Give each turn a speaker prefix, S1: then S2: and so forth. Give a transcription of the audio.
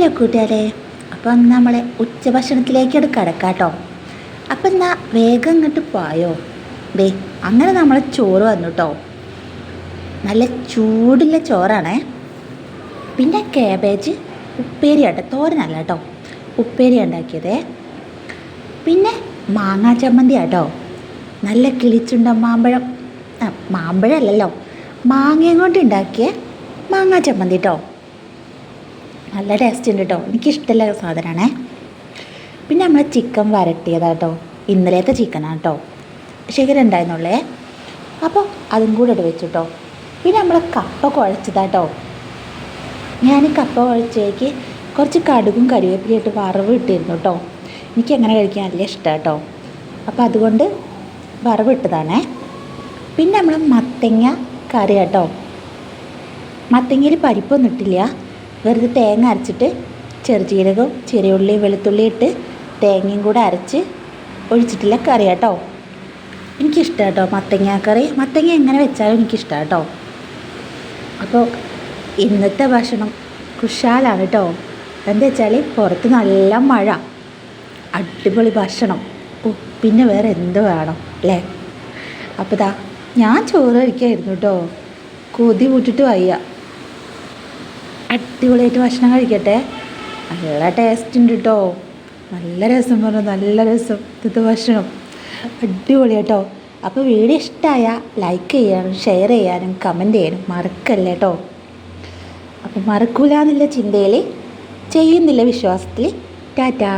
S1: Hello കൂട്ടുകാരെ, അപ്പം നമ്മളെ ഉച്ചഭക്ഷണത്തിലേക്ക് കിടക്കാം കേട്ടോ. അപ്പം എന്നാ വേഗം ഇങ്ങോട്ട് പോയോ. ദേ അങ്ങനെ നമ്മൾ ചോറ് വന്നു കേട്ടോ. നല്ല ചൂടുള്ള ചോറാണേ. പിന്നെ കാബേജ് ഉപ്പേരി ആട്ടോ, തോരനല്ല കേട്ടോ, ഉപ്പേരി ഉണ്ടാക്കിയതേ. പിന്നെ മാങ്ങാ ചമ്മന്തി ആട്ടോ, നല്ല കിളിച്ചുണ്ട മാമ്പഴം, മാമ്പഴം അല്ലല്ലോ, മാങ്ങയും കൊണ്ട് ഉണ്ടാക്കിയ മാങ്ങാ ചമ്മന്തി കേട്ടോ. നല്ല ടേസ്റ്റ് ഉണ്ട് കേട്ടോ, എനിക്കിഷ്ടമുള്ള സാധനമാണേ. പിന്നെ നമ്മൾ ചിക്കൻ വരട്ടിയതാട്ടോ, ഇന്നലത്തെ ചിക്കനാണ് കേട്ടോ, ശേഖരം ഉണ്ടായിരുന്നുള്ളേ. അപ്പോൾ അതും കൂടെ ഇട്ട് വെച്ചു കേട്ടോ. പിന്നെ നമ്മൾ കപ്പ കുഴച്ചതാട്ടോ. ഞാൻ കപ്പ കുഴച്ചേക്ക് കുറച്ച് കടുകും കരിവേപ്പിലയും ഇട്ട് വറവ് ഇട്ടിരുന്നു കേട്ടോ. എനിക്ക് അങ്ങനെ കഴിക്കാൻ നല്ല ഇഷ്ടമാണ് കേട്ടോ. അപ്പോൾ അതുകൊണ്ട് വറവ് ഇട്ടതാണേ. പിന്നെ നമ്മൾ മത്തങ്ങ കറി കേട്ടോ. മത്തങ്ങയിൽ പരിപ്പൊന്നും ഇട്ടില്ല, വെറുതെ തേങ്ങ അരച്ചിട്ട് ചെറുജീരകവും ചെറിയ ഉള്ളിയും വെളുത്തുള്ളി ഇട്ട് തേങ്ങയും കൂടെ അരച്ച് ഒഴിച്ചിട്ടില്ല കറി കേട്ടോ. എനിക്കിഷ്ടമാണ് കേട്ടോ മത്തങ്ങ കറി. മത്തങ്ങ എങ്ങനെ വെച്ചാലും എനിക്കിഷ്ടമാണ് കേട്ടോ. അപ്പോൾ ഇന്നത്തെ ഭക്ഷണം കുശാലാണ് കേട്ടോ. എന്താ വെച്ചാൽ പുറത്ത് നല്ല മഴ, അടിപൊളി ഭക്ഷണം, പിന്നെ വേറെ എന്ത് വേണം അല്ലേ. അപ്പോൾ ദാ ഞാൻ ചോറ് കഴിക്കായിരുന്നു കേട്ടോ, കൊതി കൂട്ടിട്ട് വയ്യ. അടിപൊളിയായിട്ട് ഭക്ഷണം കഴിക്കട്ടെ. നല്ല ടേസ്റ്റ് ഉണ്ട് കേട്ടോ, നല്ല രസം പറഞ്ഞു, നല്ല രസം. ഇന്നത്തെ ഭക്ഷണം അടിപൊളി കേട്ടോ. അപ്പോൾ വീഡിയോ ഇഷ്ടമായാൽ ലൈക്ക് ചെയ്യാനും ഷെയർ ചെയ്യാനും കമൻറ്റ് ചെയ്യാനും മറക്കല്ലേ കേട്ടോ. അപ്പോൾ മറക്കൂല എന്നുള്ള ചിന്തയിൽ, ചെയ്യുന്നില്ല വിശ്വാസത്തിൽ. ടാറ്റാ.